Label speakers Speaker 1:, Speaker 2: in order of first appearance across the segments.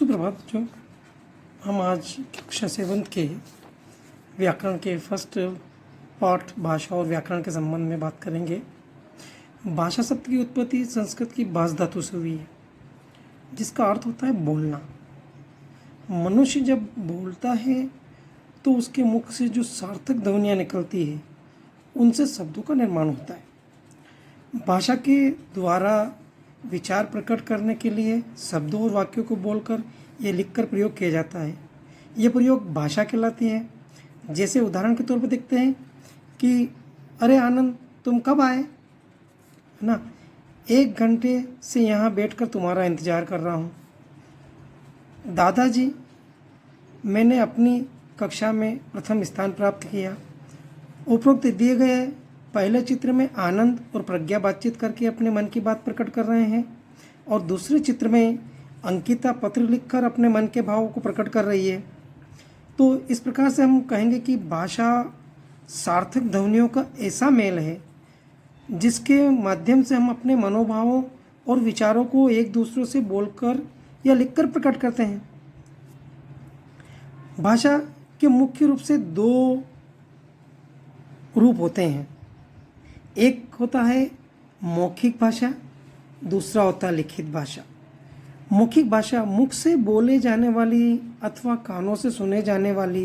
Speaker 1: सुप्रभात बच्चों। हम आज कक्षा 7 के व्याकरण के फर्स्ट पार्ट भाषा और व्याकरण के संबंध में बात करेंगे। भाषा शब्द की उत्पत्ति संस्कृत की भाष धातु से हुई है, जिसका अर्थ होता है बोलना। मनुष्य जब बोलता है तो उसके मुख से जो सार्थक ध्वनियाँ निकलती है, उनसे शब्दों का निर्माण होता है। भाषा के द्वारा विचार प्रकट करने के लिए शब्दों और वाक्यों को बोलकर या लिखकर प्रयोग किया जाता है। यह प्रयोग भाषा कहलाती है। जैसे उदाहरण के तौर पर देखते हैं कि अरे आनंद, तुम कब आए, है ना, 1 घंटे से यहाँ बैठकर तुम्हारा इंतज़ार कर रहा हूँ। दादाजी, मैंने अपनी कक्षा में प्रथम स्थान प्राप्त किया। उपरोक्त दिए गए पहले चित्र में आनंद और प्रज्ञा बातचीत करके अपने मन की बात प्रकट कर रहे हैं, और दूसरे चित्र में अंकिता पत्र लिखकर अपने मन के भावों को प्रकट कर रही है। तो इस प्रकार से हम कहेंगे कि भाषा सार्थक ध्वनियों का ऐसा मेल है जिसके माध्यम से हम अपने मनोभावों और विचारों को एक दूसरे से बोलकर या लिखकर प्रकट करते हैं। भाषा के मुख्य रूप से 2 रूप होते हैं। एक होता है मौखिक भाषा, दूसरा होता है लिखित भाषा। मौखिक भाषा मुख से बोले जाने वाली अथवा कानों से सुने जाने वाली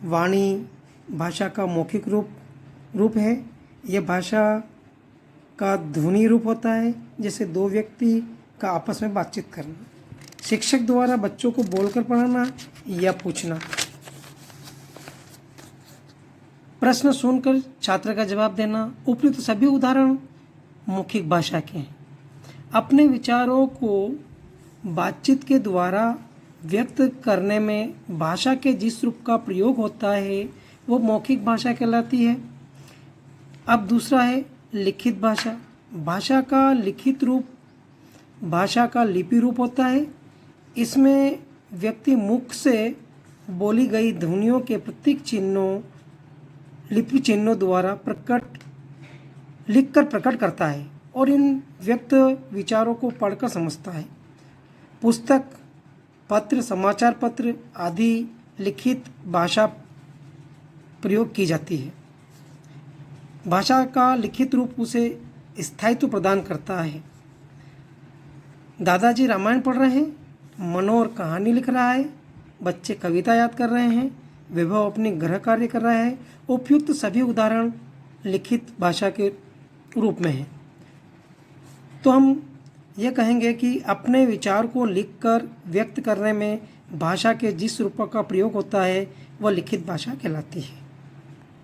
Speaker 1: वाणी भाषा का मौखिक रूप है। यह भाषा का ध्वनि रूप होता है, जैसे 2 व्यक्ति का आपस में बातचीत करना, शिक्षक द्वारा बच्चों को बोलकर पढ़ाना या पूछना, प्रश्न सुनकर छात्र का जवाब देना। उपयुक्त सभी उदाहरण मौखिक भाषा के हैं। अपने विचारों को बातचीत के द्वारा व्यक्त करने में भाषा के जिस रूप का प्रयोग होता है वो मौखिक भाषा कहलाती है। अब दूसरा है लिखित भाषा। भाषा का लिखित रूप भाषा का लिपि रूप होता है। इसमें व्यक्ति मुख से बोली गई ध्वनियों के प्रतीक चिन्हों लिपि चिन्हों द्वारा लिखकर प्रकट करता है और इन व्यक्त विचारों को पढ़कर समझता है। पुस्तक, पत्र, समाचार पत्र आदि लिखित भाषा प्रयोग की जाती है। भाषा का लिखित रूप उसे स्थायित्व प्रदान करता है। दादाजी रामायण पढ़ रहे हैं, मनोहर कहानी लिख रहा है, बच्चे कविता याद कर रहे हैं, वैभव अपनी गृह कार्य कर रहा है। उपयुक्त सभी उदाहरण लिखित भाषा के रूप में हैं। तो हम ये कहेंगे कि अपने विचार को लिखकर व्यक्त करने में भाषा के जिस रूप का प्रयोग होता है वह लिखित भाषा कहलाती है।